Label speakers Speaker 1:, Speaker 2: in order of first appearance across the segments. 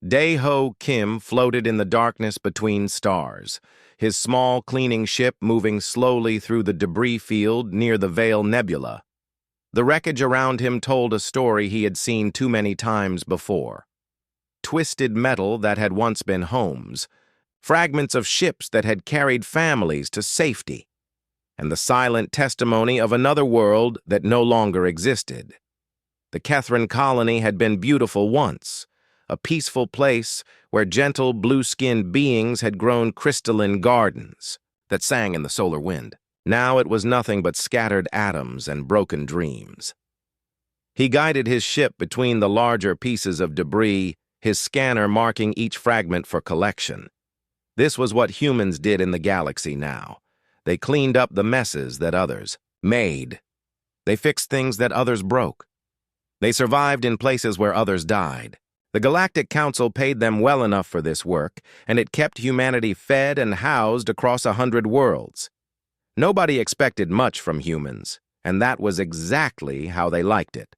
Speaker 1: Dae-ho Kim floated in the darkness between stars, his small cleaning ship moving slowly through the debris field near the Veil Nebula. The wreckage around him told a story he had seen too many times before. Twisted metal that had once been homes, fragments of ships that had carried families to safety, and the silent testimony of another world that no longer existed. The Kethran colony had been beautiful once, a peaceful place where gentle blue-skinned beings had grown crystalline gardens that sang in the solar wind. Now it was nothing but scattered atoms and broken dreams. He guided his ship between the larger pieces of debris, his scanner marking each fragment for collection. This was what humans did in the galaxy now. They cleaned up the messes that others made. They fixed things that others broke. They survived in places where others died. The Galactic Council paid them well enough for this work, and it kept humanity fed and housed across 100 worlds. Nobody expected much from humans, and that was exactly how they liked it.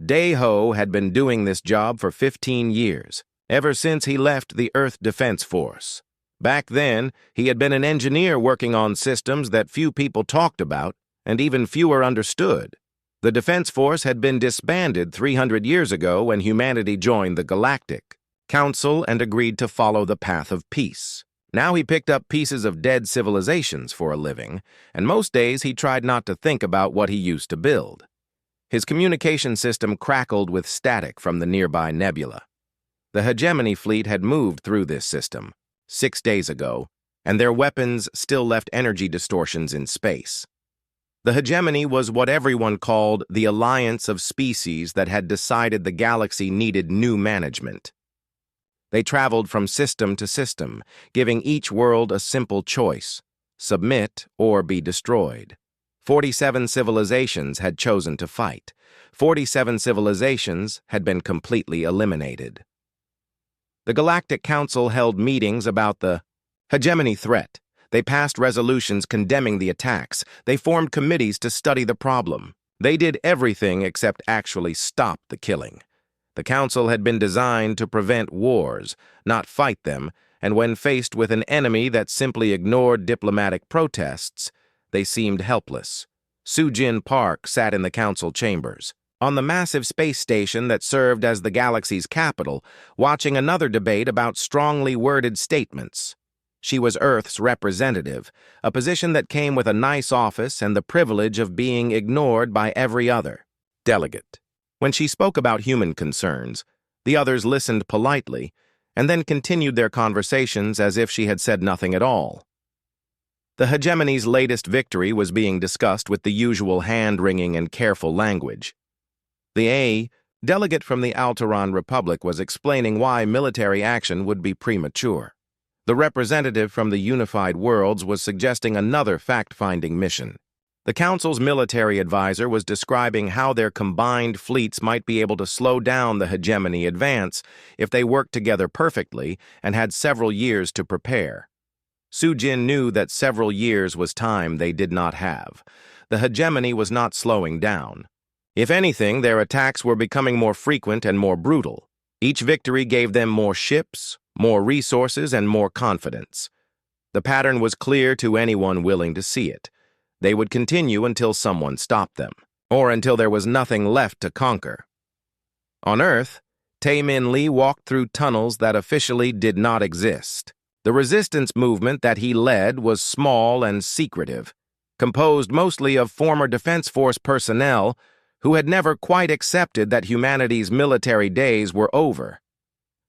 Speaker 1: Dae-ho had been doing this job for 15 years, ever since he left the Earth Defense Force. Back then, he had been an engineer working on systems that few people talked about, and even fewer understood. The Defense Force had been disbanded 300 years ago when humanity joined the Galactic Council and agreed to follow the path of peace. Now he picked up pieces of dead civilizations for a living, and most days he tried not to think about what he used to build. His communication system crackled with static from the nearby nebula. The hegemony fleet had moved through this system 6 days ago, and their weapons still left energy distortions in space. The hegemony was what everyone called the alliance of species that had decided the galaxy needed new management. They traveled from system to system, giving each world a simple choice: submit or be destroyed. 47 civilizations had chosen to fight. 47 civilizations had been completely eliminated. The Galactic Council held meetings about the hegemony threat. They passed resolutions condemning the attacks. They formed committees to study the problem. They did everything except actually stop the killing. The Council had been designed to prevent wars, not fight them, and when faced with an enemy that simply ignored diplomatic protests, they seemed helpless. Sujin Park sat in the Council chambers, on the massive space station that served as the galaxy's capital, watching another debate about strongly worded statements. She was Earth's representative, a position that came with a nice office and the privilege of being ignored by every other delegate. When she spoke about human concerns, the others listened politely and then continued their conversations as if she had said nothing at all. The hegemony's latest victory was being discussed with the usual hand-wringing and careful language. The delegate from the Alteran Republic was explaining why military action would be premature. The representative from the Unified Worlds was suggesting another fact-finding mission. The Council's military advisor was describing how their combined fleets might be able to slow down the hegemony advance if they worked together perfectly and had several years to prepare. Sujin knew that several years was time they did not have. The hegemony was not slowing down. If anything, their attacks were becoming more frequent and more brutal. Each victory gave them more ships, more resources, and more confidence. The pattern was clear to anyone willing to see it. They would continue until someone stopped them, or until there was nothing left to conquer. On Earth, Tae-Min Lee walked through tunnels that officially did not exist. The resistance movement that he led was small and secretive, composed mostly of former Defense Force personnel who had never quite accepted that humanity's military days were over.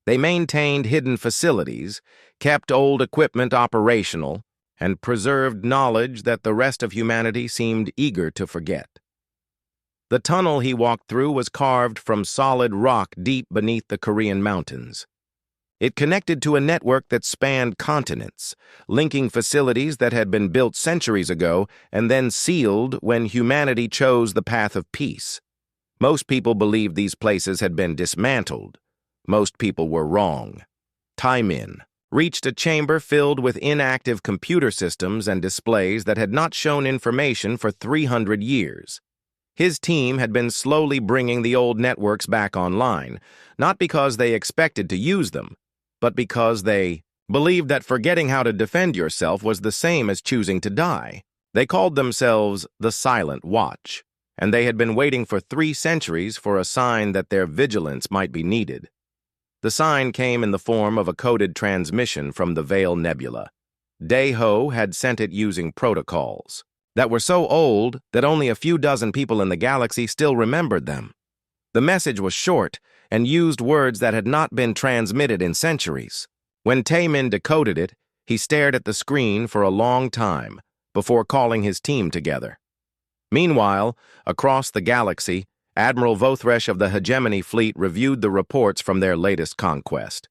Speaker 1: They maintained hidden facilities, kept old equipment operational, and preserved knowledge that the rest of humanity seemed eager to forget. The tunnel he walked through was carved from solid rock deep beneath the Korean mountains. It connected to a network that spanned continents, linking facilities that had been built centuries ago and then sealed when humanity chose the path of peace. Most people believed these places had been dismantled. Most people were wrong. Tae-Min reached a chamber filled with inactive computer systems and displays that had not shown information for 300 years. His team had been slowly bringing the old networks back online, not because they expected to use them, but because they believed that forgetting how to defend yourself was the same as choosing to die. They called themselves the Silent Watch, and they had been waiting for 3 centuries for a sign that their vigilance might be needed. The sign came in the form of a coded transmission from the Veil Nebula. Dayho had sent it using protocols that were so old that only a few dozen people in the galaxy still remembered them. The message was short and used words that had not been transmitted in centuries. When Taemin decoded it, he stared at the screen for a long time before calling his team together. Meanwhile, across the galaxy, Admiral Vothresh of the Hegemony Fleet reviewed the reports from their latest conquest.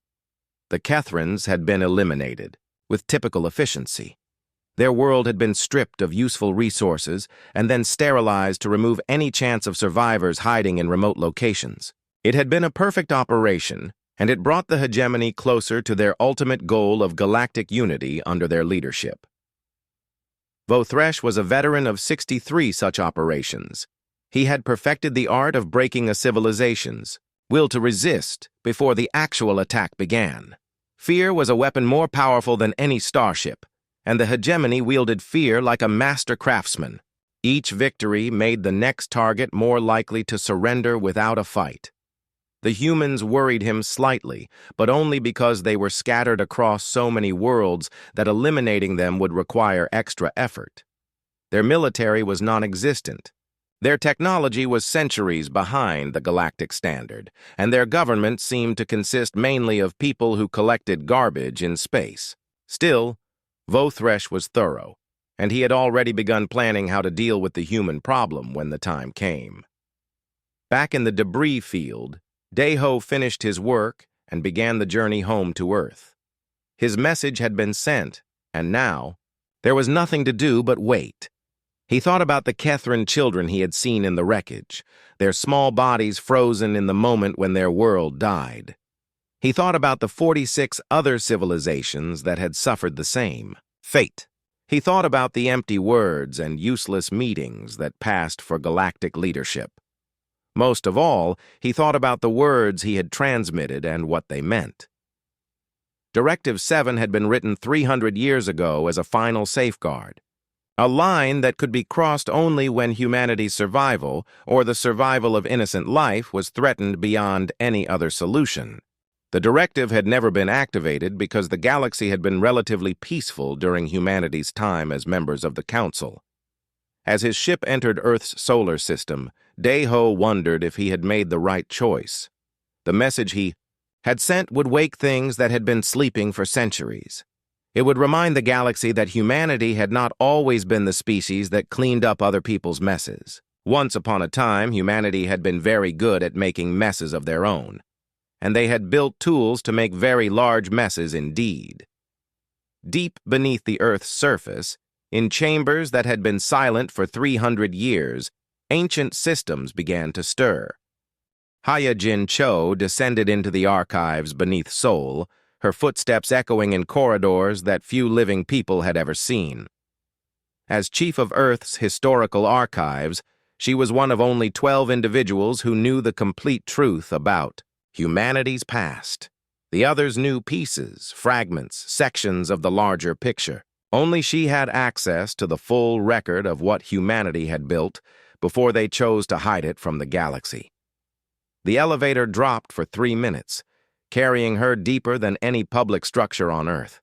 Speaker 1: The Kethrans had been eliminated, with typical efficiency. Their world had been stripped of useful resources and then sterilized to remove any chance of survivors hiding in remote locations. It had been a perfect operation, and it brought the Hegemony closer to their ultimate goal of galactic unity under their leadership. Vothresh was a veteran of 63 such operations. He had perfected the art of breaking a civilization's will to resist before the actual attack began. Fear was a weapon more powerful than any starship, and the Hegemony wielded fear like a master craftsman. Each victory made the next target more likely to surrender without a fight. The humans worried him slightly, but only because they were scattered across so many worlds that eliminating them would require extra effort. Their military was non-existent. Their technology was centuries behind the galactic standard, and their government seemed to consist mainly of people who collected garbage in space. Still, Vothresh was thorough, and he had already begun planning how to deal with the human problem when the time came. Back in the debris field, Dayho finished his work and began the journey home to Earth. His message had been sent, and now there was nothing to do but wait. He thought about the Kethran children he had seen in the wreckage, their small bodies frozen in the moment when their world died. He thought about the 46 other civilizations that had suffered the same fate. He thought about the empty words and useless meetings that passed for galactic leadership. Most of all, he thought about the words he had transmitted and what they meant. Directive 7 had been written 300 years ago as a final safeguard, a line that could be crossed only when humanity's survival, or the survival of innocent life, was threatened beyond any other solution. The directive had never been activated because the galaxy had been relatively peaceful during humanity's time as members of the Council. As his ship entered Earth's solar system, Dayho wondered if he had made the right choice. The message he had sent would wake things that had been sleeping for centuries. It would remind the galaxy that humanity had not always been the species that cleaned up other people's messes. Once upon a time, humanity had been very good at making messes of their own, and they had built tools to make very large messes indeed. Deep beneath the Earth's surface, in chambers that had been silent for 300 years, ancient systems began to stir. Haya-Jin Cho descended into the archives beneath Seoul, her footsteps echoing in corridors that few living people had ever seen. As chief of Earth's historical archives, she was one of only 12 individuals who knew the complete truth about humanity's past. The others knew pieces, fragments, sections of the larger picture. Only she had access to the full record of what humanity had built before they chose to hide it from the galaxy. The elevator dropped for 3 minutes, carrying her deeper than any public structure on Earth.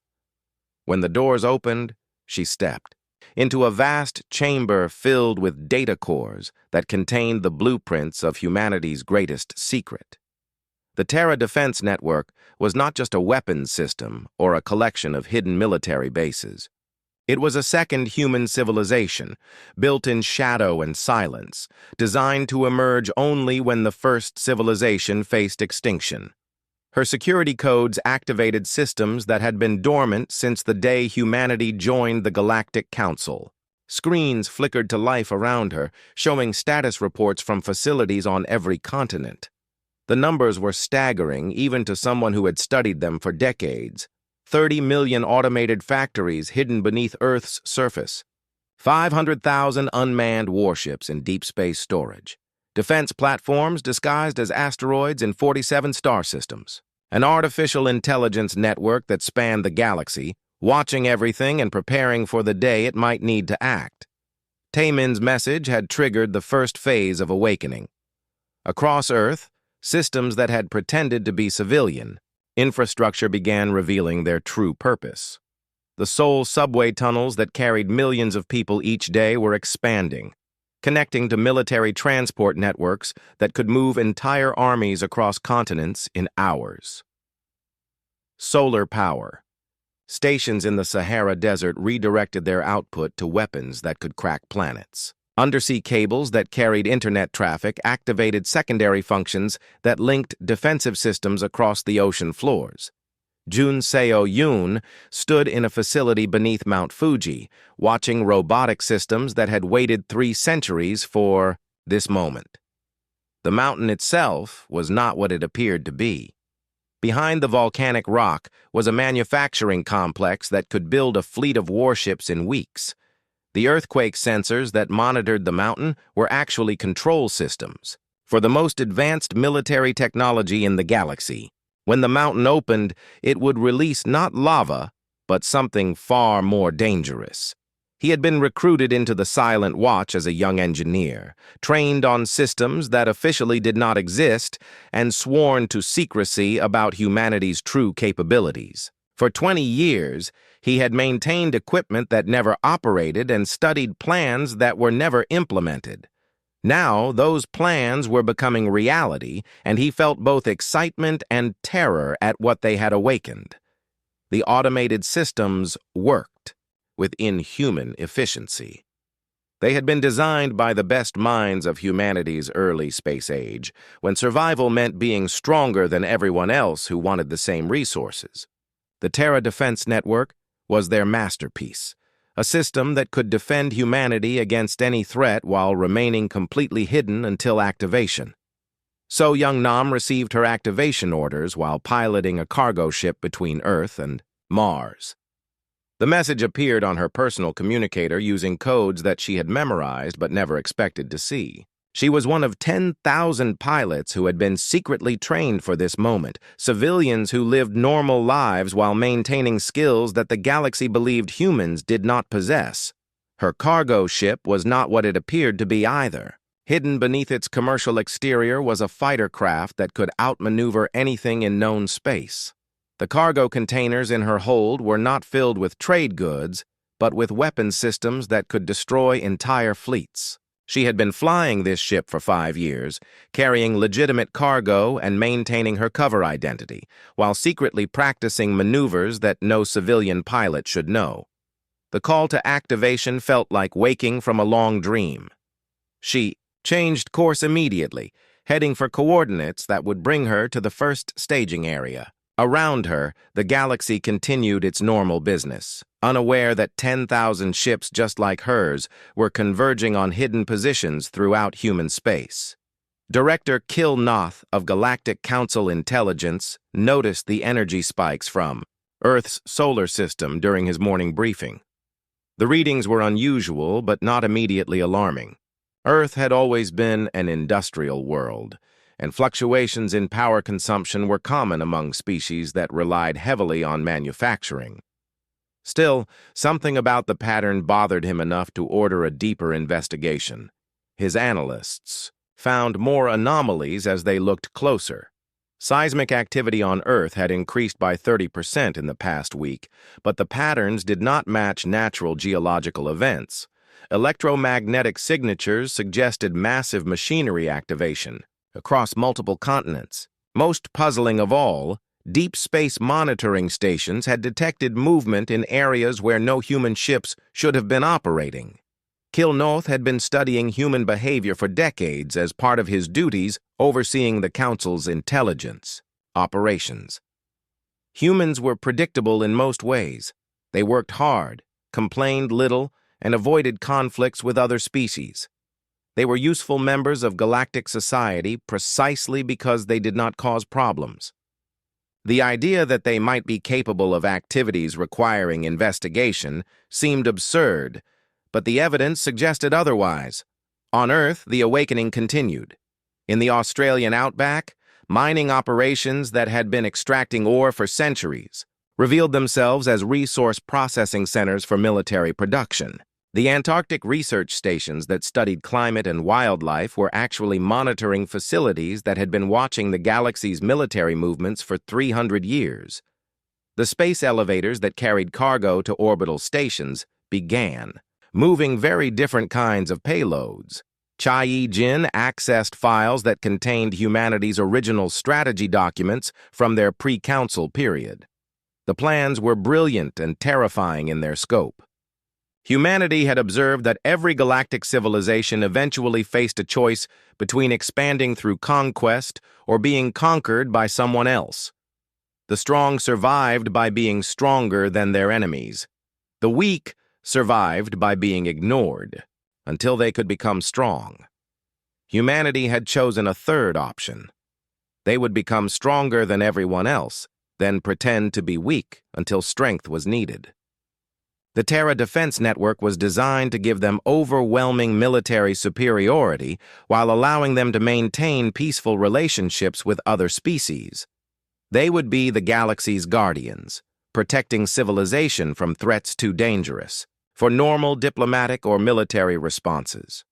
Speaker 1: When the doors opened, she stepped into a vast chamber filled with data cores that contained the blueprints of humanity's greatest secret. The Terra Defense Network was not just a weapons system or a collection of hidden military bases. It was a second human civilization, built in shadow and silence, designed to emerge only when the first civilization faced extinction. Her security codes activated systems that had been dormant since the day humanity joined the Galactic Council. Screens flickered to life around her, showing status reports from facilities on every continent. The numbers were staggering, even to someone who had studied them for decades. 30 million automated factories hidden beneath Earth's surface. 500,000 unmanned warships in deep space storage, defense platforms disguised as asteroids in 47 star systems, an artificial intelligence network that spanned the galaxy, watching everything and preparing for the day it might need to act. Taemin's message had triggered the first phase of awakening. Across Earth, systems that had pretended to be civilian, infrastructure began revealing their true purpose. The Seoul subway tunnels that carried millions of people each day were expanding, connecting to military transport networks that could move entire armies across continents in hours. Solar power. Stations in the Sahara Desert redirected their output to weapons that could crack planets. Undersea cables that carried internet traffic activated secondary functions that linked defensive systems across the ocean floors. Jun Seo-yoon stood in a facility beneath Mount Fuji, watching robotic systems that had waited 3 centuries for this moment. The mountain itself was not what it appeared to be. Behind the volcanic rock was a manufacturing complex that could build a fleet of warships in weeks. The earthquake sensors that monitored the mountain were actually control systems for the most advanced military technology in the galaxy. When the mountain opened, it would release not lava, but something far more dangerous. He had been recruited into the Silent Watch as a young engineer, trained on systems that officially did not exist, and sworn to secrecy about humanity's true capabilities. For 20 years, he had maintained equipment that never operated and studied plans that were never implemented. Now, those plans were becoming reality, and he felt both excitement and terror at what they had awakened. The automated systems worked with inhuman efficiency. They had been designed by the best minds of humanity's early space age, when survival meant being stronger than everyone else who wanted the same resources. The Terra Defense Network was their masterpiece, a system that could defend humanity against any threat while remaining completely hidden until activation. So Young Nam received her activation orders while piloting a cargo ship between Earth and Mars. The message appeared on her personal communicator using codes that she had memorized but never expected to see. She was one of 10,000 pilots who had been secretly trained for this moment, civilians who lived normal lives while maintaining skills that the galaxy believed humans did not possess. Her cargo ship was not what it appeared to be either. Hidden beneath its commercial exterior was a fighter craft that could outmaneuver anything in known space. The cargo containers in her hold were not filled with trade goods, but with weapon systems that could destroy entire fleets. She had been flying this ship for 5 years, carrying legitimate cargo and maintaining her cover identity, while secretly practicing maneuvers that no civilian pilot should know. The call to activation felt like waking from a long dream. She changed course immediately, heading for coordinates that would bring her to the first staging area. Around her, the galaxy continued its normal business, unaware that 10,000 ships just like hers were converging on hidden positions throughout human space. Director Kil Noth of Galactic Council Intelligence noticed the energy spikes from Earth's solar system during his morning briefing. The readings were unusual but not immediately alarming. Earth had always been an industrial world, and fluctuations in power consumption were common among species that relied heavily on manufacturing. Still, something about the pattern bothered him enough to order a deeper investigation. His analysts found more anomalies as they looked closer. Seismic activity on Earth had increased by 30% in the past week, but the patterns did not match natural geological events. Electromagnetic signatures suggested massive machinery activation across multiple continents. Most puzzling of all, deep space monitoring stations had detected movement in areas where no human ships should have been operating. Kil Noth had been studying human behavior for decades as part of his duties overseeing the Council's intelligence operations. Humans were predictable in most ways. They worked hard, complained little, and avoided conflicts with other species. They were useful members of galactic society precisely because they did not cause problems. The idea that they might be capable of activities requiring investigation seemed absurd, but the evidence suggested otherwise. On Earth, the awakening continued. In the Australian outback, mining operations that had been extracting ore for centuries revealed themselves as resource processing centers for military production. The Antarctic research stations that studied climate and wildlife were actually monitoring facilities that had been watching the galaxy's military movements for 300 years. The space elevators that carried cargo to orbital stations began, moving very different kinds of payloads. Chai Jin accessed files that contained humanity's original strategy documents from their pre-council period. The plans were brilliant and terrifying in their scope. Humanity had observed that every galactic civilization eventually faced a choice between expanding through conquest or being conquered by someone else. The strong survived by being stronger than their enemies. The weak survived by being ignored until they could become strong. Humanity had chosen a third option. They would become stronger than everyone else, then pretend to be weak until strength was needed. The Terra Defense Network was designed to give them overwhelming military superiority while allowing them to maintain peaceful relationships with other species. They would be the galaxy's guardians, protecting civilization from threats too dangerous, for normal diplomatic or military responses.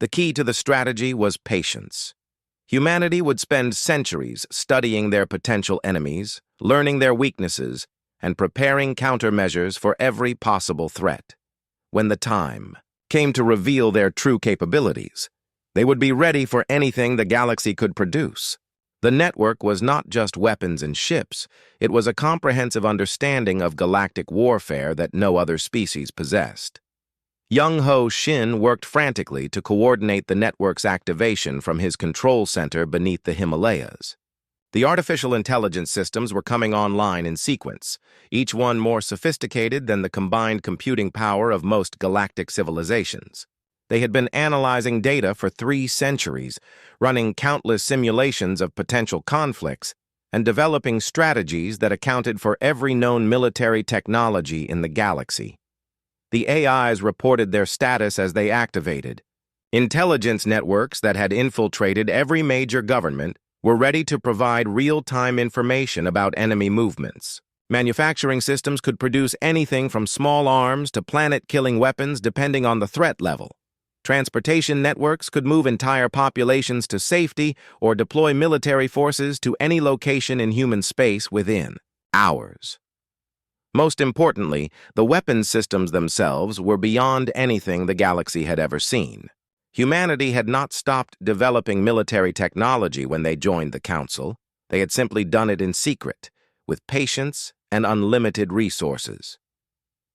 Speaker 1: The key to the strategy was patience. Humanity would spend centuries studying their potential enemies, learning their weaknesses, and preparing countermeasures for every possible threat. When the time came to reveal their true capabilities, they would be ready for anything the galaxy could produce. The network was not just weapons and ships, it was a comprehensive understanding of galactic warfare that no other species possessed. Young Ho Shin worked frantically to coordinate the network's activation from his control center beneath the Himalayas. The artificial intelligence systems were coming online in sequence, each one more sophisticated than the combined computing power of most galactic civilizations. They had been analyzing data for 3 centuries, running countless simulations of potential conflicts, and developing strategies that accounted for every known military technology in the galaxy. The AIs reported their status as they activated. Intelligence networks that had infiltrated every major government were ready to provide real-time information about enemy movements. Manufacturing systems could produce anything from small arms to planet-killing weapons depending on the threat level. Transportation networks could move entire populations to safety or deploy military forces to any location in human space within hours. Most importantly, the weapons systems themselves were beyond anything the galaxy had ever seen. Humanity had not stopped developing military technology when they joined the Council. They had simply done it in secret, with patience and unlimited resources.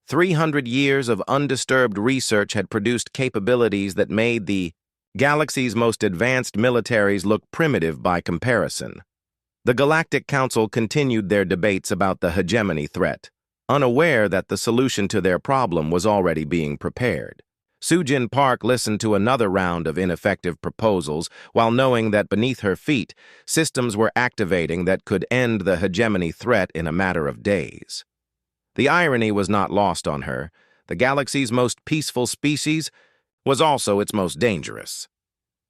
Speaker 1: 300 years of undisturbed research had produced capabilities that made the galaxy's most advanced militaries look primitive by comparison. The Galactic Council continued their debates about the hegemony threat, unaware that the solution to their problem was already being prepared. Sujin Park listened to another round of ineffective proposals while knowing that beneath her feet, systems were activating that could end the hegemony threat in a matter of days. The irony was not lost on her. The galaxy's most peaceful species was also its most dangerous.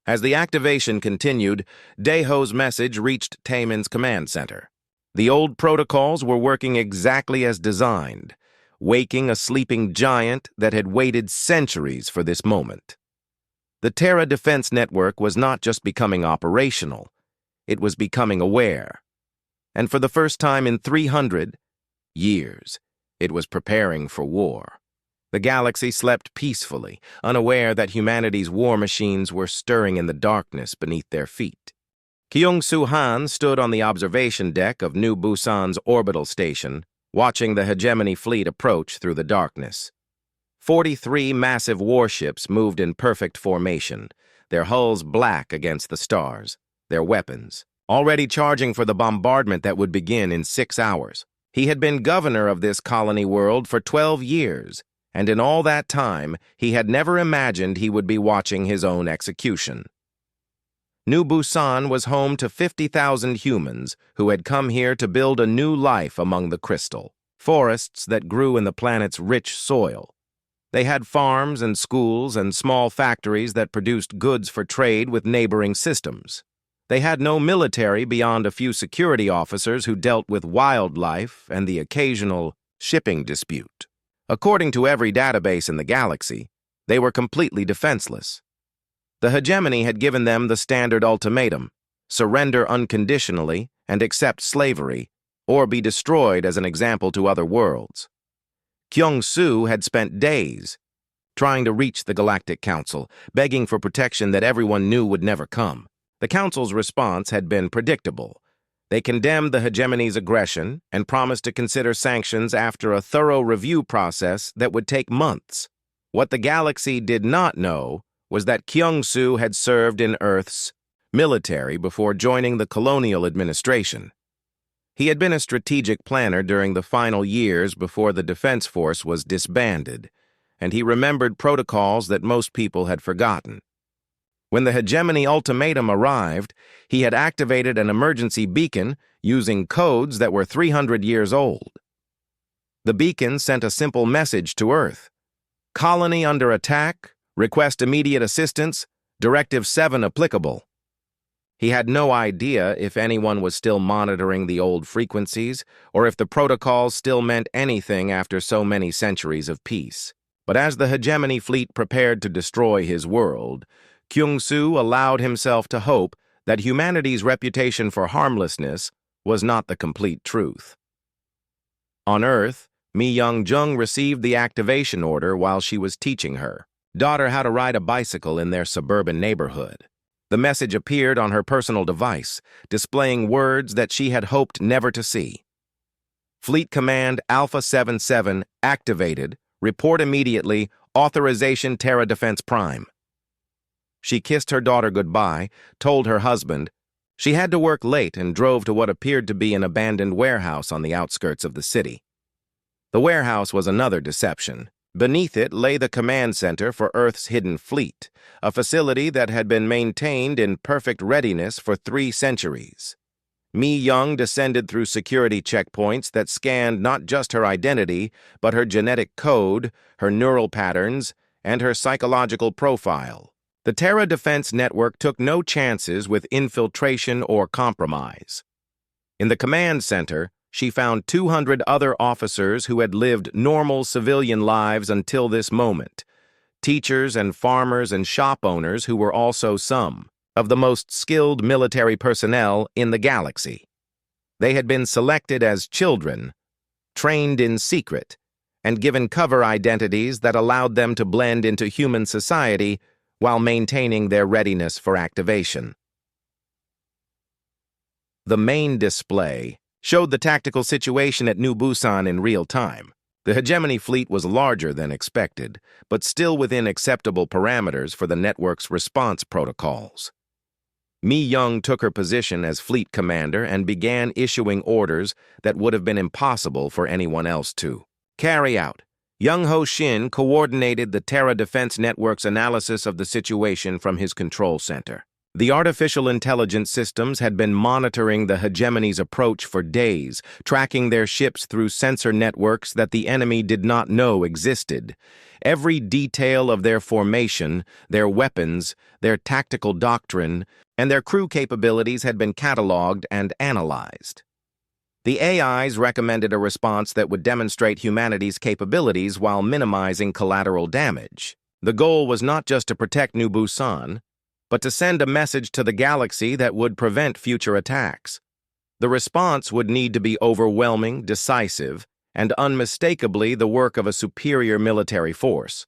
Speaker 1: As the activation continued, Daeho's message reached Taemin's command center. The old protocols were working exactly as designed, waking a sleeping giant that had waited centuries for this moment. The Terra Defense Network was not just becoming operational, it was becoming aware. And for the first time in 300 years, it was preparing for war. The galaxy slept peacefully, unaware that humanity's war machines were stirring in the darkness beneath their feet. Kyung-Soo Han stood on the observation deck of New Busan's orbital station, watching the hegemony fleet approach through the darkness. 43 massive warships moved in perfect formation, their hulls black against the stars, their weapons already charging for the bombardment that would begin in 6 hours. He had been governor of this colony world for 12 years, and in all that time, he had never imagined he would be watching his own execution. New Busan was home to 50,000 humans who had come here to build a new life among the crystal forests that grew in the planet's rich soil. They had farms and schools and small factories that produced goods for trade with neighboring systems. They had no military beyond a few security officers who dealt with wildlife and the occasional shipping dispute. According to every database in the galaxy, they were completely defenseless. The hegemony had given them the standard ultimatum: surrender unconditionally and accept slavery, or be destroyed as an example to other worlds. Kyung-Soo had spent days trying to reach the Galactic Council, begging for protection that everyone knew would never come. The Council's response had been predictable. They condemned the hegemony's aggression and promised to consider sanctions after a thorough review process that would take months. What the galaxy did not know was that Kyung-Soo had served in Earth's military before joining the colonial administration. He had been a strategic planner during the final years before the Defense Force was disbanded, and he remembered protocols that most people had forgotten. When the hegemony ultimatum arrived, he had activated an emergency beacon using codes that were 300 years old. The beacon sent a simple message to Earth: "Colony under attack, request immediate assistance, Directive 7 applicable." He had no idea if anyone was still monitoring the old frequencies or if the protocols still meant anything after so many centuries of peace. But as the hegemony fleet prepared to destroy his world, Kyung-Soo allowed himself to hope that humanity's reputation for harmlessness was not the complete truth. On Earth, Mi Young-jung received the activation order while she was teaching her daughter how to ride a bicycle in their suburban neighborhood. The message appeared on her personal device, displaying words that she had hoped never to see. Fleet Command Alpha 77 activated. Report immediately. Authorization Terra Defense Prime. She kissed her daughter goodbye, told her husband. She had to work late and drove to what appeared to be an abandoned warehouse on the outskirts of the city. The warehouse was another deception. Beneath it lay the command center for Earth's hidden fleet, a facility that had been maintained in perfect readiness for 3 centuries. Mi Young descended through security checkpoints that scanned not just her identity, but her genetic code, her neural patterns, and her psychological profile. The Terra Defense Network took no chances with infiltration or compromise. In the command center, she found 200 other officers who had lived normal civilian lives until this moment, teachers and farmers and shop owners who were also some of the most skilled military personnel in the galaxy. They had been selected as children, trained in secret, and given cover identities that allowed them to blend into human society while maintaining their readiness for activation. The main display showed the tactical situation at New Busan in real time. The hegemony fleet was larger than expected, but still within acceptable parameters for the network's response protocols. Mi Young took her position as fleet commander and began issuing orders that would have been impossible for anyone else to carry out. Young Ho Shin coordinated the Terra Defense Network's analysis of the situation from his control center. The artificial intelligence systems had been monitoring the hegemony's approach for days, tracking their ships through sensor networks that the enemy did not know existed. Every detail of their formation, their weapons, their tactical doctrine, and their crew capabilities had been cataloged and analyzed. The AIs recommended a response that would demonstrate humanity's capabilities while minimizing collateral damage. The goal was not just to protect New Busan, but to send a message to the galaxy that would prevent future attacks. The response would need to be overwhelming, decisive, and unmistakably the work of a superior military force.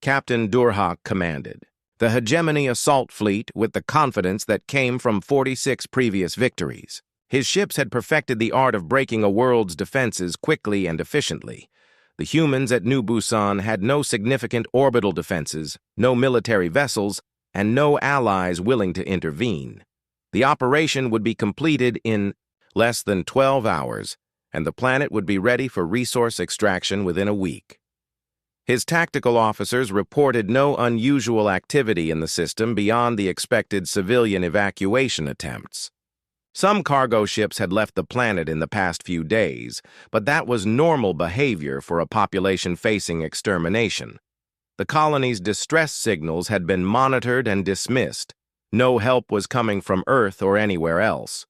Speaker 1: Captain Durhak commanded the hegemony assault fleet with the confidence that came from 46 previous victories. His ships had perfected the art of breaking a world's defenses quickly and efficiently. The humans at New Busan had no significant orbital defenses, no military vessels, and no allies willing to intervene. The operation would be completed in less than 12 hours, and the planet would be ready for resource extraction within a week. His tactical officers reported no unusual activity in the system beyond the expected civilian evacuation attempts. Some cargo ships had left the planet in the past few days, but that was normal behavior for a population facing extermination. The colony's distress signals had been monitored and dismissed. No help was coming from Earth or anywhere else.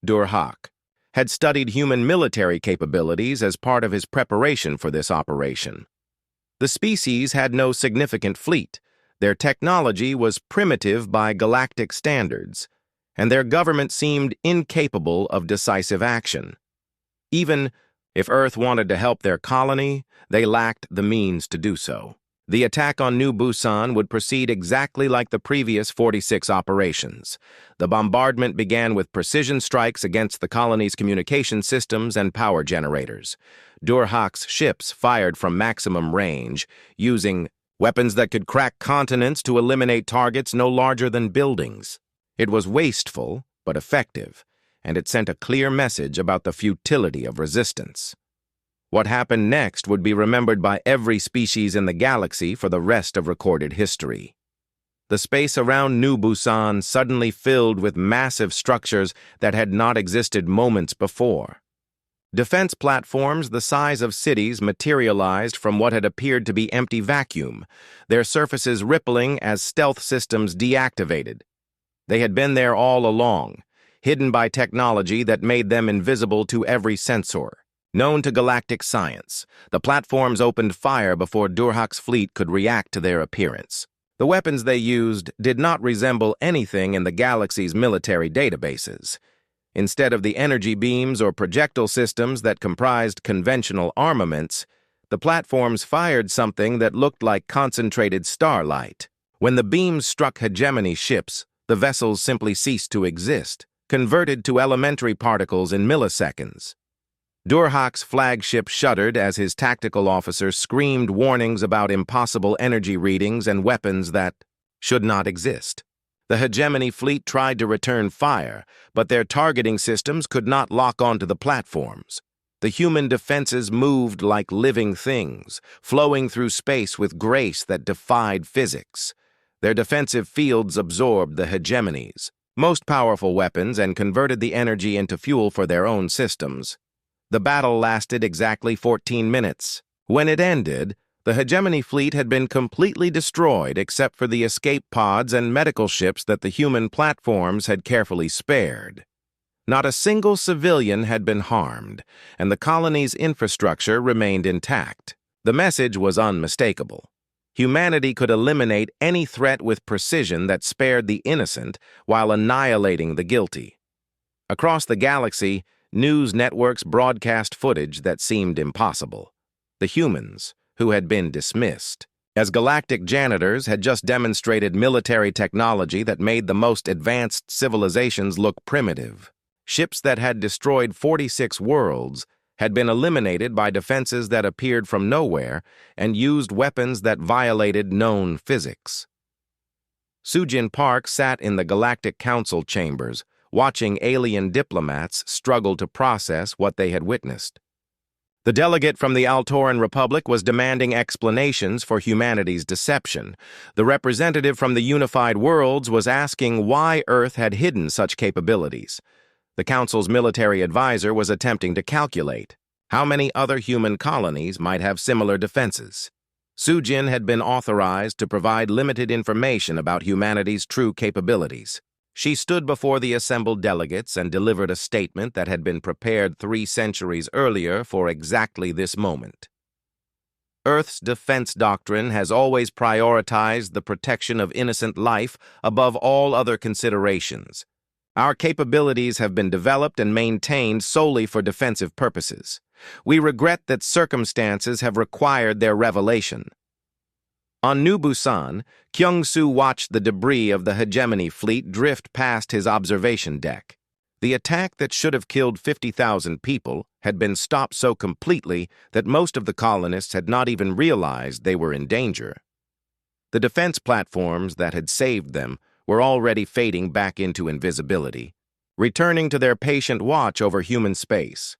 Speaker 1: Durhak had studied human military capabilities as part of his preparation for this operation. The species had no significant fleet. Their technology was primitive by galactic standards, and their government seemed incapable of decisive action. Even if Earth wanted to help their colony, they lacked the means to do so. The attack on New Busan would proceed exactly like the previous 46 operations. The bombardment began with precision strikes against the colony's communication systems and power generators. Durhak's ships fired from maximum range, using weapons that could crack continents to eliminate targets no larger than buildings. It was wasteful, but effective, and it sent a clear message about the futility of resistance. What happened next would be remembered by every species in the galaxy for the rest of recorded history. The space around New Busan suddenly filled with massive structures that had not existed moments before. Defense platforms the size of cities materialized from what had appeared to be empty vacuum, their surfaces rippling as stealth systems deactivated. They had been there all along, hidden by technology that made them invisible to every sensor. Known to galactic science, the platforms opened fire before Durhak's fleet could react to their appearance. The weapons they used did not resemble anything in the galaxy's military databases. Instead of the energy beams or projectile systems that comprised conventional armaments, the platforms fired something that looked like concentrated starlight. When the beams struck hegemony ships, the vessels simply ceased to exist, converted to elementary particles in milliseconds. Durhak's flagship shuddered as his tactical officers screamed warnings about impossible energy readings and weapons that should not exist. The hegemony fleet tried to return fire, but their targeting systems could not lock onto the platforms. The human defenses moved like living things, flowing through space with grace that defied physics. Their defensive fields absorbed the hegemony's most powerful weapons and converted the energy into fuel for their own systems. The battle lasted exactly 14 minutes. When it ended, the hegemony fleet had been completely destroyed except for the escape pods and medical ships that the human platforms had carefully spared. Not a single civilian had been harmed, and the colony's infrastructure remained intact. The message was unmistakable. Humanity could eliminate any threat with precision that spared the innocent while annihilating the guilty. Across the galaxy, news networks broadcast footage that seemed impossible. The humans, who had been dismissed, as galactic janitors, had just demonstrated military technology that made the most advanced civilizations look primitive. Ships that had destroyed 46 worlds had been eliminated by defenses that appeared from nowhere and used weapons that violated known physics. Sujin Park sat in the Galactic Council chambers, watching alien diplomats struggle to process what they had witnessed. The delegate from the Altoran Republic was demanding explanations for humanity's deception. The representative from the Unified Worlds was asking why Earth had hidden such capabilities. The Council's military advisor was attempting to calculate how many other human colonies might have similar defenses. Sujin had been authorized to provide limited information about humanity's true capabilities. She stood before the assembled delegates and delivered a statement that had been prepared 3 centuries earlier for exactly this moment. Earth's defense doctrine has always prioritized the protection of innocent life above all other considerations. Our capabilities have been developed and maintained solely for defensive purposes. We regret that circumstances have required their revelation. On New Busan, Kyung-soo watched the debris of the hegemony fleet drift past his observation deck. The attack that should have killed 50,000 people had been stopped so completely that most of the colonists had not even realized they were in danger. The defense platforms that had saved them were already fading back into invisibility, returning to their patient watch over human space.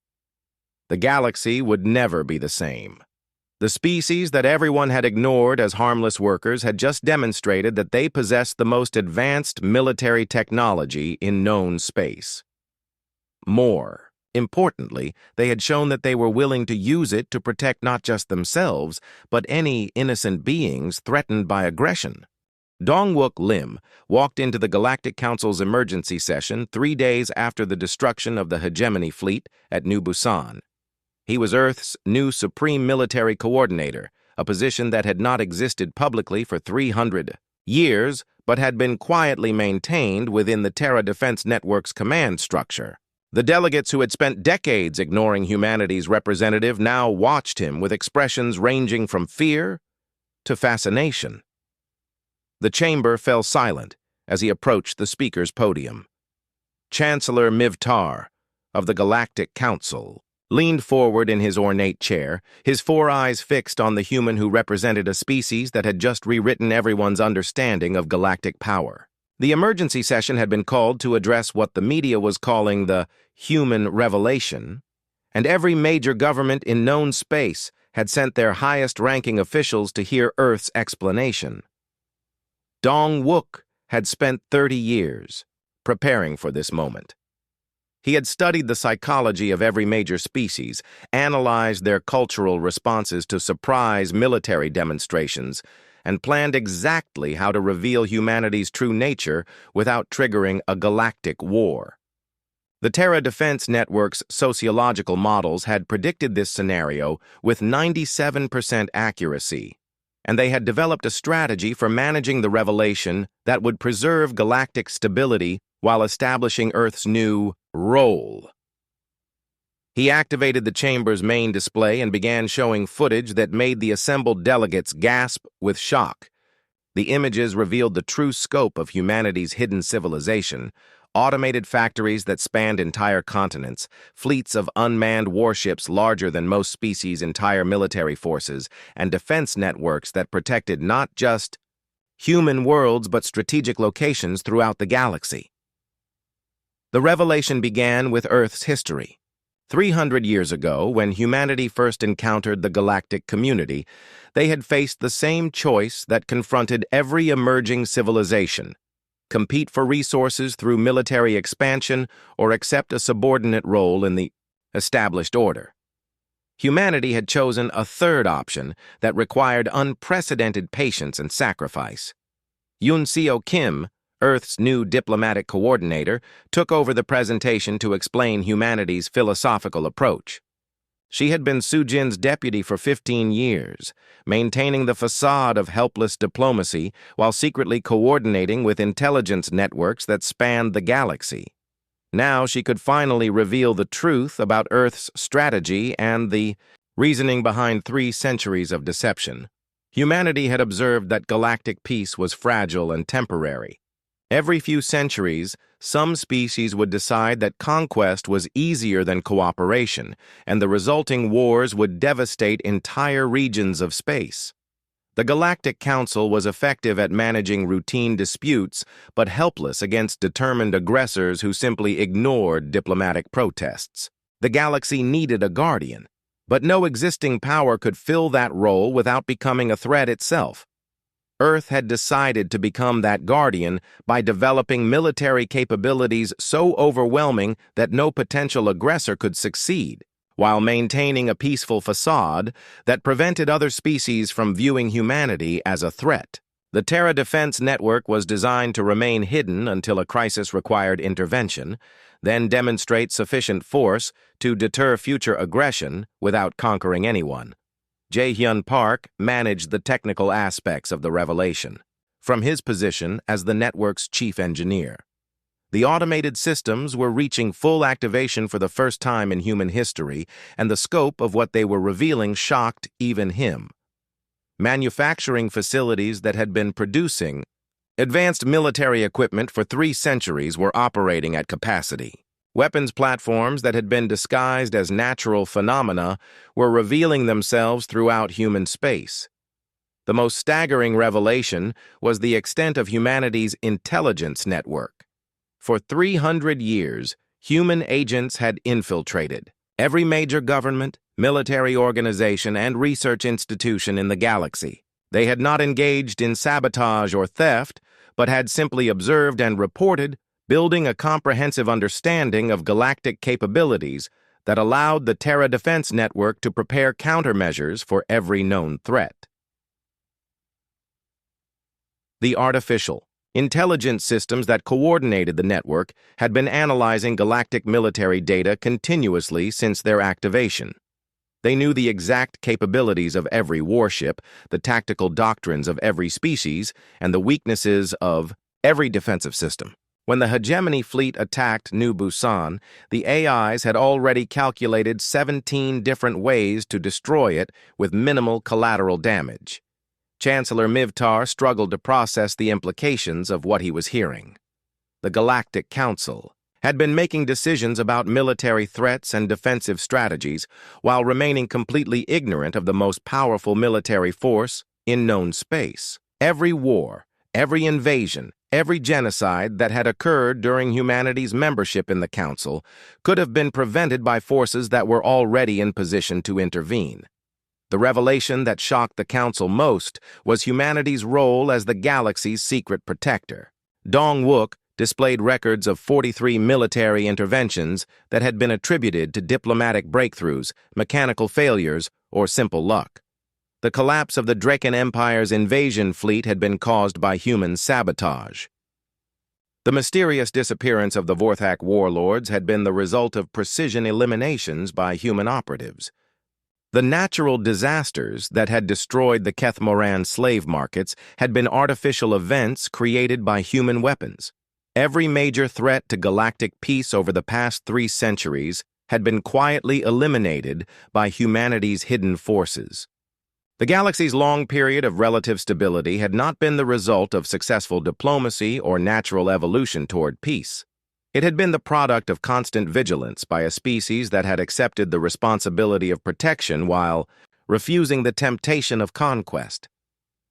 Speaker 1: The galaxy would never be the same. The species that everyone had ignored as harmless workers had just demonstrated that they possessed the most advanced military technology in known space. more. Importantly, they had shown that they were willing to use it to protect not just themselves, but any innocent beings threatened by aggression. Dongwook Lim walked into the Galactic Council's emergency session 3 days after the destruction of the Hegemony Fleet at New Busan. He was Earth's new Supreme Military Coordinator, a position that had not existed publicly for 300 years, but had been quietly maintained within the Terra Defense Network's command structure. The delegates who had spent decades ignoring humanity's representative now watched him with expressions ranging from fear to fascination. The chamber fell silent as he approached the speaker's podium. Chancellor Mivtar of the Galactic Council leaned forward in his ornate chair, his 4 eyes fixed on the human who represented a species that had just rewritten everyone's understanding of galactic power. The emergency session had been called to address what the media was calling the human revelation, and every major government in known space had sent their highest-ranking officials to hear Earth's explanation. Dongwook had spent 30 years preparing for this moment. He had studied the psychology of every major species, analyzed their cultural responses to surprise military demonstrations, and planned exactly how to reveal humanity's true nature without triggering a galactic war. The Terra Defense Network's sociological models had predicted this scenario with 97% accuracy, and they had developed a strategy for managing the revelation that would preserve galactic stability while establishing Earth's new role. He activated the chamber's main display and began showing footage that made the assembled delegates gasp with shock. The images revealed the true scope of humanity's hidden civilization: automated factories that spanned entire continents, fleets of unmanned warships larger than most species' entire military forces, and defense networks that protected not just human worlds but strategic locations throughout the galaxy. The revelation began with Earth's history. 300 years ago, when humanity first encountered the galactic community, they had faced the same choice that confronted every emerging civilization: compete for resources through military expansion or accept a subordinate role in the established order. Humanity had chosen a third option that required unprecedented patience and sacrifice. Yoon Seo Kim, Earth's new diplomatic coordinator, took over the presentation to explain humanity's philosophical approach. She had been Sujin's deputy for 15 years, maintaining the facade of helpless diplomacy while secretly coordinating with intelligence networks that spanned the galaxy. Now she could finally reveal the truth about Earth's strategy and the reasoning behind 3 centuries of deception. Humanity had observed that galactic peace was fragile and temporary. Every few centuries, some species would decide that conquest was easier than cooperation, and the resulting wars would devastate entire regions of space. The Galactic Council was effective at managing routine disputes, but helpless against determined aggressors who simply ignored diplomatic protests. The galaxy needed a guardian, but no existing power could fill that role without becoming a threat itself. Earth had decided to become that guardian by developing military capabilities so overwhelming that no potential aggressor could succeed, while maintaining a peaceful facade that prevented other species from viewing humanity as a threat. The Terra Defense Network was designed to remain hidden until a crisis required intervention, then demonstrate sufficient force to deter future aggression without conquering anyone. Jae-hyun Park managed the technical aspects of the revelation, from his position as the network's chief engineer. The automated systems were reaching full activation for the first time in human history, and the scope of what they were revealing shocked even him. Manufacturing facilities that had been producing advanced military equipment for 3 centuries were operating at capacity. Weapons platforms that had been disguised as natural phenomena were revealing themselves throughout human space. The most staggering revelation was the extent of humanity's intelligence network. For 300 years, human agents had infiltrated every major government, military organization, and research institution in the galaxy. They had not engaged in sabotage or theft, but had simply observed and reported, building a comprehensive understanding of galactic capabilities that allowed the Terra Defense Network to prepare countermeasures for every known threat. The artificial intelligence systems that coordinated the network had been analyzing galactic military data continuously since their activation. They knew the exact capabilities of every warship, the tactical doctrines of every species, and the weaknesses of every defensive system. When the hegemony fleet attacked New Busan, the AIs had already calculated 17 different ways to destroy it with minimal collateral damage. Chancellor Mivtar struggled to process the implications of what he was hearing. The Galactic Council had been making decisions about military threats and defensive strategies while remaining completely ignorant of the most powerful military force in known space. Every war, every invasion, every genocide that had occurred during humanity's membership in the Council could have been prevented by forces that were already in position to intervene. The revelation that shocked the Council most was humanity's role as the galaxy's secret protector. Dong-wook displayed records of 43 military interventions that had been attributed to diplomatic breakthroughs, mechanical failures, or simple luck. The collapse of the Draken Empire's invasion fleet had been caused by human sabotage. The mysterious disappearance of the Vorthak warlords had been the result of precision eliminations by human operatives. The natural disasters that had destroyed the Kethmoran slave markets had been artificial events created by human weapons. Every major threat to galactic peace over the past 3 centuries had been quietly eliminated by humanity's hidden forces. The galaxy's long period of relative stability had not been the result of successful diplomacy or natural evolution toward peace. It had been the product of constant vigilance by a species that had accepted the responsibility of protection while refusing the temptation of conquest.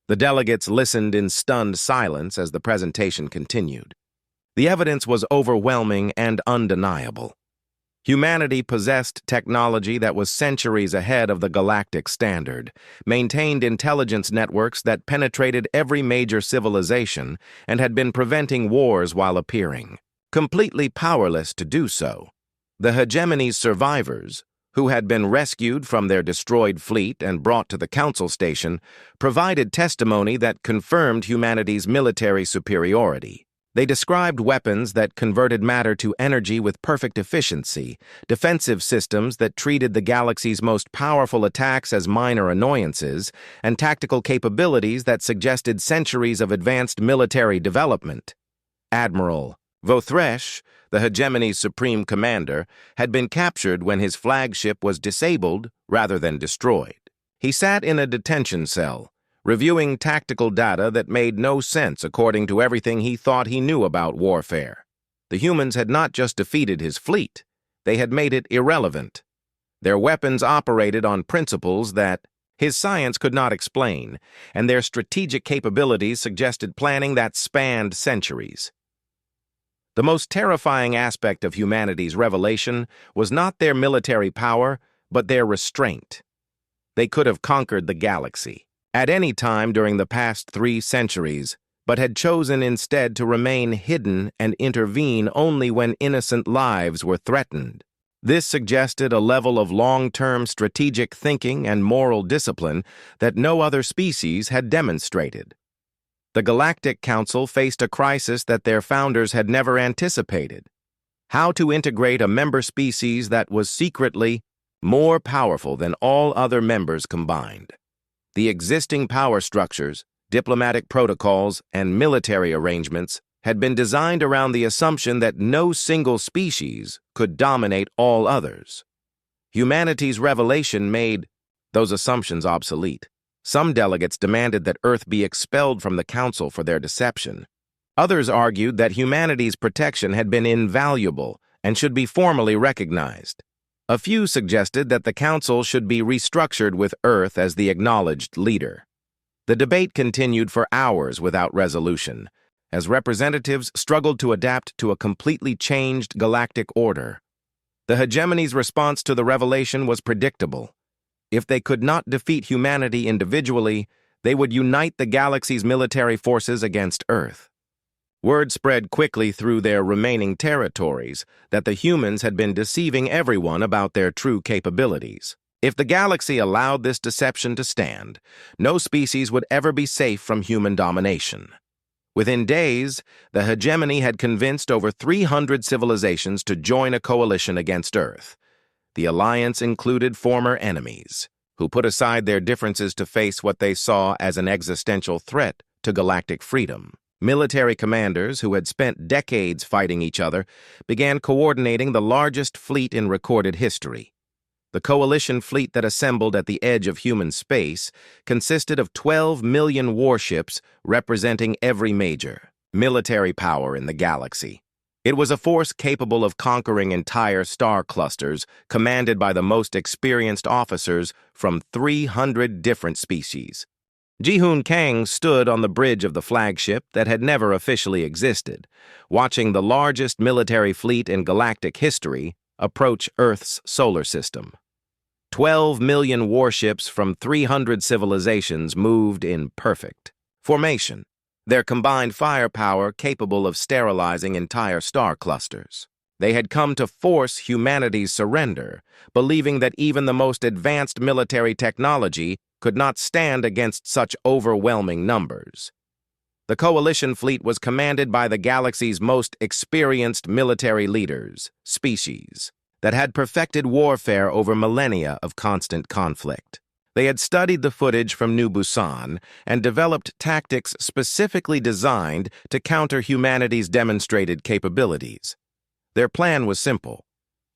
Speaker 1: The delegates listened in stunned silence as the presentation continued. The evidence was overwhelming and undeniable. Humanity possessed technology that was centuries ahead of the galactic standard, maintained intelligence networks that penetrated every major civilization, and had been preventing wars while appearing, completely powerless to do so. The hegemony's survivors, who had been rescued from their destroyed fleet and brought to the Council Station, provided testimony that confirmed humanity's military superiority. They described weapons that converted matter to energy with perfect efficiency, defensive systems that treated the galaxy's most powerful attacks as minor annoyances, and tactical capabilities that suggested centuries of advanced military development. Admiral Vothresh, the hegemony's supreme commander, had been captured when his flagship was disabled rather than destroyed. He sat in a detention cell, reviewing tactical data that made no sense according to everything he thought he knew about warfare. The humans had not just defeated his fleet, they had made it irrelevant. Their weapons operated on principles that his science could not explain, and their strategic capabilities suggested planning that spanned centuries. The most terrifying aspect of humanity's revelation was not their military power, but their restraint. They could have conquered the galaxy at any time during the past 3 centuries, but had chosen instead to remain hidden and intervene only when innocent lives were threatened. This suggested a level of long-term strategic thinking and moral discipline that no other species had demonstrated. The Galactic Council faced a crisis that their founders had never anticipated: how to integrate a member species that was secretly more powerful than all other members combined. The existing power structures, diplomatic protocols, and military arrangements had been designed around the assumption that no single species could dominate all others. Humanity's revelation made those assumptions obsolete. Some delegates demanded that Earth be expelled from the Council for their deception. Others argued that humanity's protection had been invaluable and should be formally recognized. A few suggested that the Council should be restructured with Earth as the acknowledged leader. The debate continued for hours without resolution, as representatives struggled to adapt to a completely changed galactic order. The hegemony's response to the revelation was predictable. If they could not defeat humanity individually, they would unite the galaxy's military forces against Earth. Word spread quickly through their remaining territories that the humans had been deceiving everyone about their true capabilities. If the galaxy allowed this deception to stand, no species would ever be safe from human domination. Within days, the hegemony had convinced over 300 civilizations to join a coalition against Earth. The alliance included former enemies, who put aside their differences to face what they saw as an existential threat to galactic freedom. Military commanders who had spent decades fighting each other began coordinating the largest fleet in recorded history. The coalition fleet that assembled at the edge of human space consisted of 12 million warships representing every major military power in the galaxy. It was a force capable of conquering entire star clusters, commanded by the most experienced officers from 300 different species. Ji-Hoon Kang stood on the bridge of the flagship that had never officially existed, watching the largest military fleet in galactic history approach Earth's solar system. 12 million warships from 300 civilizations moved in perfect formation, their combined firepower capable of sterilizing entire star clusters. They had come to force humanity's surrender, believing that even the most advanced military technology could not stand against such overwhelming numbers. The coalition fleet was commanded by the galaxy's most experienced military leaders, species, that had perfected warfare over millennia of constant conflict. They had studied the footage from New Busan and developed tactics specifically designed to counter humanity's demonstrated capabilities. Their plan was simple: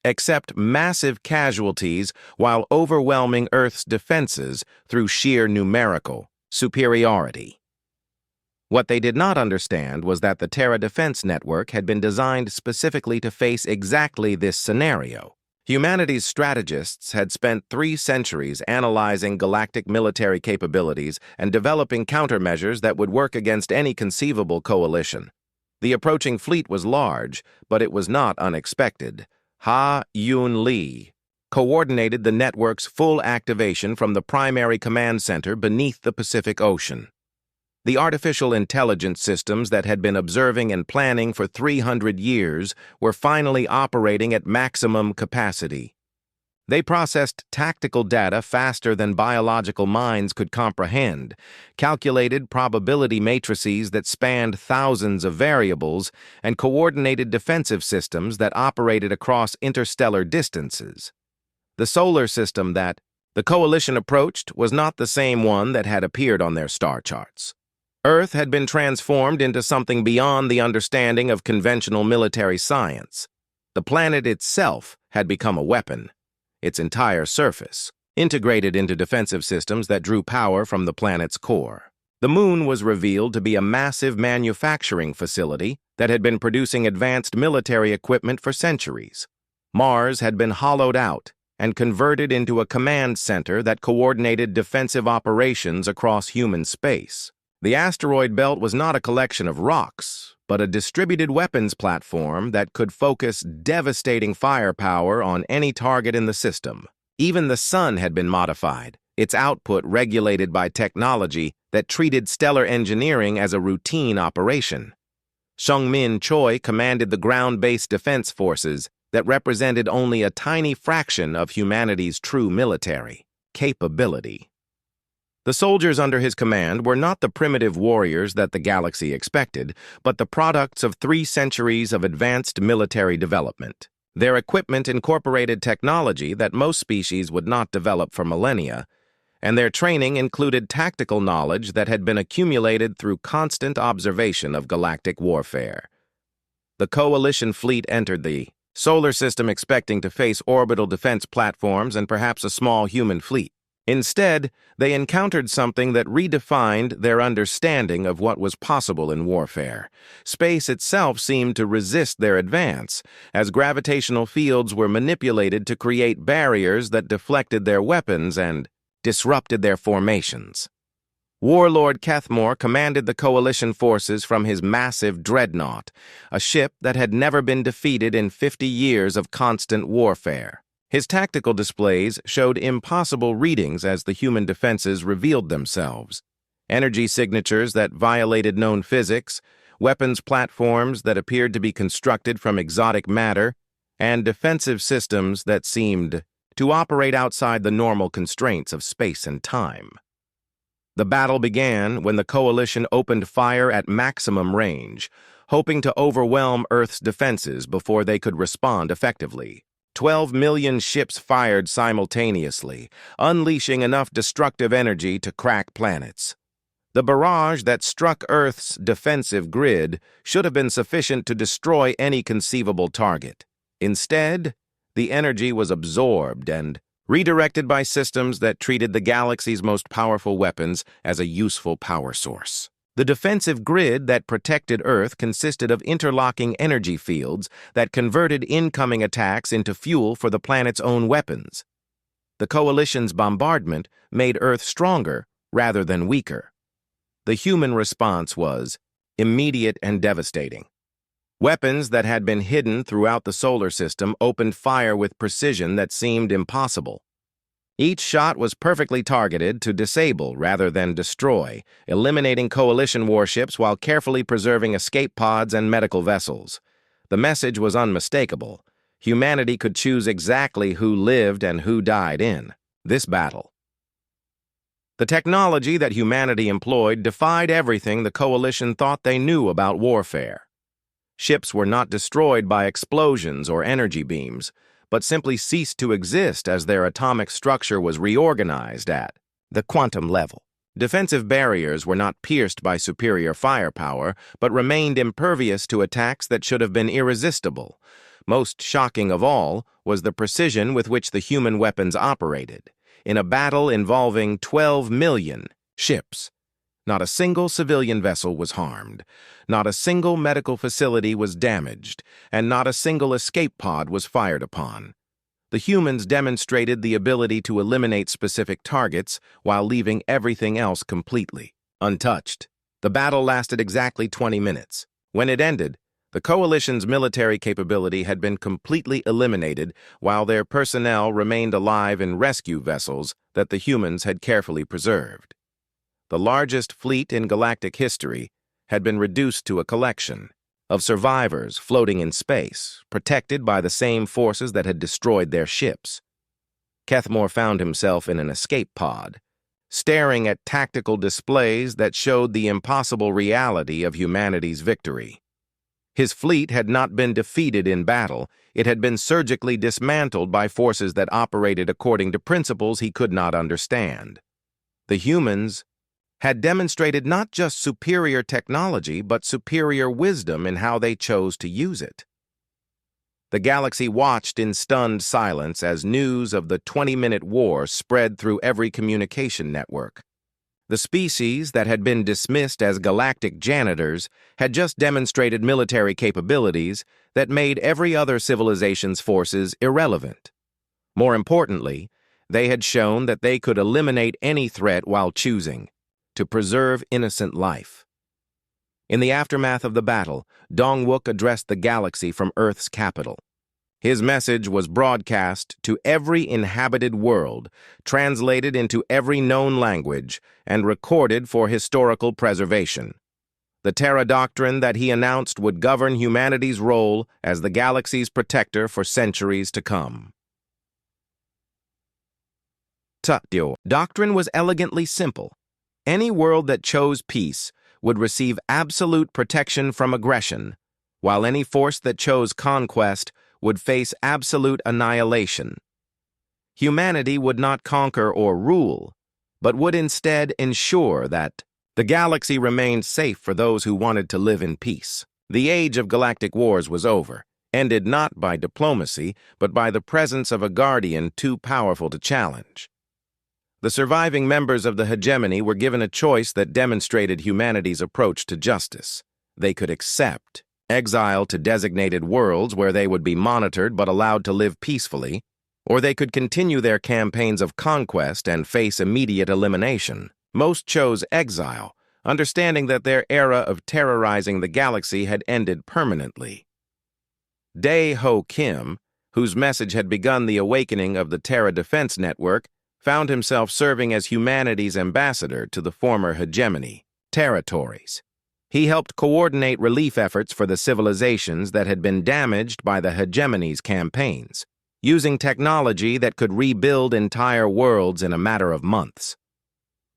Speaker 1: accept massive casualties while overwhelming Earth's defenses through sheer numerical superiority. What they did not understand was that the Terra Defense Network had been designed specifically to face exactly this scenario. Humanity's strategists had spent 3 centuries analyzing galactic military capabilities and developing countermeasures that would work against any conceivable coalition. The approaching fleet was large, but it was not unexpected. Ha-Yun Lee coordinated the network's full activation from the primary command center beneath the Pacific Ocean. The artificial intelligence systems that had been observing and planning for 300 years were finally operating at maximum capacity. They processed tactical data faster than biological minds could comprehend, calculated probability matrices that spanned thousands of variables, and coordinated defensive systems that operated across interstellar distances. The solar system that the coalition approached was not the same one that had appeared on their star charts. Earth had been transformed into something beyond the understanding of conventional military science. The planet itself had become a weapon, its entire surface integrated into defensive systems that drew power from the planet's core. The moon was revealed to be a massive manufacturing facility that had been producing advanced military equipment for centuries. Mars had been hollowed out and converted into a command center that coordinated defensive operations across human space. The asteroid belt was not a collection of rocks, but a distributed weapons platform that could focus devastating firepower on any target in the system. Even the sun had been modified, its output regulated by technology that treated stellar engineering as a routine operation. Seung-Min Choi commanded the ground-based defense forces that represented only a tiny fraction of humanity's true military capability. The soldiers under his command were not the primitive warriors that the galaxy expected, but the products of 3 centuries of advanced military development. Their equipment incorporated technology that most species would not develop for millennia, and their training included tactical knowledge that had been accumulated through constant observation of galactic warfare. The coalition fleet entered the solar system expecting to face orbital defense platforms and perhaps a small human fleet. Instead, they encountered something that redefined their understanding of what was possible in warfare. Space itself seemed to resist their advance, as gravitational fields were manipulated to create barriers that deflected their weapons and disrupted their formations. Warlord Kethmore commanded the coalition forces from his massive dreadnought, a ship that had never been defeated in 50 years of constant warfare. His tactical displays showed impossible readings as the human defenses revealed themselves. Energy signatures that violated known physics, weapons platforms that appeared to be constructed from exotic matter, and defensive systems that seemed to operate outside the normal constraints of space and time. The battle began when the Coalition opened fire at maximum range, hoping to overwhelm Earth's defenses before they could respond effectively. 12 million ships fired simultaneously, unleashing enough destructive energy to crack planets. The barrage that struck Earth's defensive grid should have been sufficient to destroy any conceivable target. Instead, the energy was absorbed and redirected by systems that treated the galaxy's most powerful weapons as a useful power source. The defensive grid that protected Earth consisted of interlocking energy fields that converted incoming attacks into fuel for the planet's own weapons. The Coalition's bombardment made Earth stronger rather than weaker. The human response was immediate and devastating. Weapons that had been hidden throughout the solar system opened fire with precision that seemed impossible. Each shot was perfectly targeted to disable rather than destroy, eliminating Coalition warships while carefully preserving escape pods and medical vessels. The message was unmistakable. Humanity could choose exactly who lived and who died in this battle. The technology that humanity employed defied everything the Coalition thought they knew about warfare. Ships were not destroyed by explosions or energy beams, but simply ceased to exist as their atomic structure was reorganized at the quantum level. Defensive barriers were not pierced by superior firepower, but remained impervious to attacks that should have been irresistible. Most shocking of all was the precision with which the human weapons operated. In a battle involving 12 million ships, not a single civilian vessel was harmed, not a single medical facility was damaged, and not a single escape pod was fired upon. The humans demonstrated the ability to eliminate specific targets while leaving everything else completely untouched. The battle lasted exactly 20 minutes. When it ended, the Coalition's military capability had been completely eliminated while their personnel remained alive in rescue vessels that the humans had carefully preserved. The largest fleet in galactic history had been reduced to a collection of survivors floating in space, protected by the same forces that had destroyed their ships. Kethmore found himself in an escape pod, staring at tactical displays that showed the impossible reality of humanity's victory. His fleet had not been defeated in battle, it had been surgically dismantled by forces that operated according to principles he could not understand. The humans had demonstrated not just superior technology, but superior wisdom in how they chose to use it. The galaxy watched in stunned silence as news of the 20-minute war spread through every communication network. The species that had been dismissed as galactic janitors had just demonstrated military capabilities that made every other civilization's forces irrelevant. More importantly, they had shown that they could eliminate any threat while choosing to preserve innocent life. In the aftermath of the battle, Dong-wook addressed the galaxy from Earth's capital. His message was broadcast to every inhabited world, translated into every known language, and recorded for historical preservation. The Terra Doctrine that he announced would govern humanity's role as the galaxy's protector for centuries to come. The doctrine was elegantly simple. Any world that chose peace would receive absolute protection from aggression, while any force that chose conquest would face absolute annihilation. Humanity would not conquer or rule, but would instead ensure that the galaxy remained safe for those who wanted to live in peace. The age of galactic wars was over, ended not by diplomacy, but by the presence of a guardian too powerful to challenge. The surviving members of the hegemony were given a choice that demonstrated humanity's approach to justice. They could accept exile to designated worlds where they would be monitored but allowed to live peacefully, or they could continue their campaigns of conquest and face immediate elimination. Most chose exile, understanding that their era of terrorizing the galaxy had ended permanently. Dae-Ho Kim, whose message had begun the awakening of the Terra Defense Network, found himself serving as humanity's ambassador to the former hegemony territories. He helped coordinate relief efforts for the civilizations that had been damaged by the hegemony's campaigns, using technology that could rebuild entire worlds in a matter of months.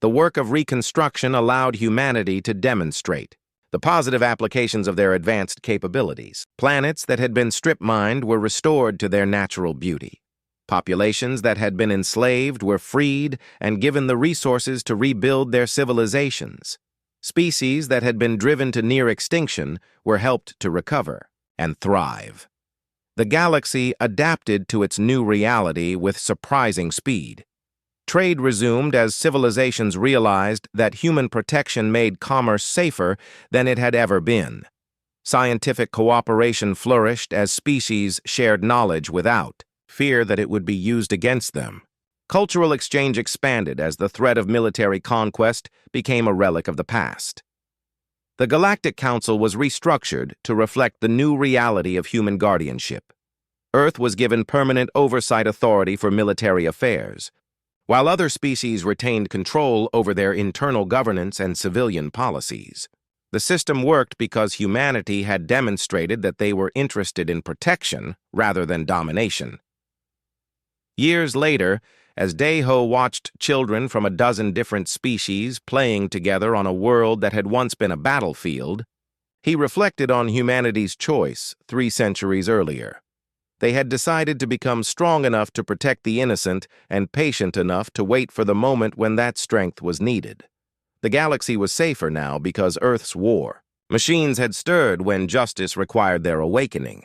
Speaker 1: The work of reconstruction allowed humanity to demonstrate the positive applications of their advanced capabilities. Planets that had been strip-mined were restored to their natural beauty. Populations that had been enslaved were freed and given the resources to rebuild their civilizations. Species that had been driven to near extinction were helped to recover and thrive. The galaxy adapted to its new reality with surprising speed. Trade resumed as civilizations realized that human protection made commerce safer than it had ever been. Scientific cooperation flourished as species shared knowledge without fear that it would be used against them. Cultural exchange expanded as the threat of military conquest became a relic of the past. The Galactic Council was restructured to reflect the new reality of human guardianship. Earth was given permanent oversight authority for military affairs, while other species retained control over their internal governance and civilian policies. The system worked because humanity had demonstrated that they were interested in protection rather than domination. Years later, as Daiho watched children from a dozen different species playing together on a world that had once been a battlefield, he reflected on humanity's choice 3 centuries earlier. They had decided to become strong enough to protect the innocent and patient enough to wait for the moment when that strength was needed. The galaxy was safer now because Earth's war. Machines had stirred when justice required their awakening,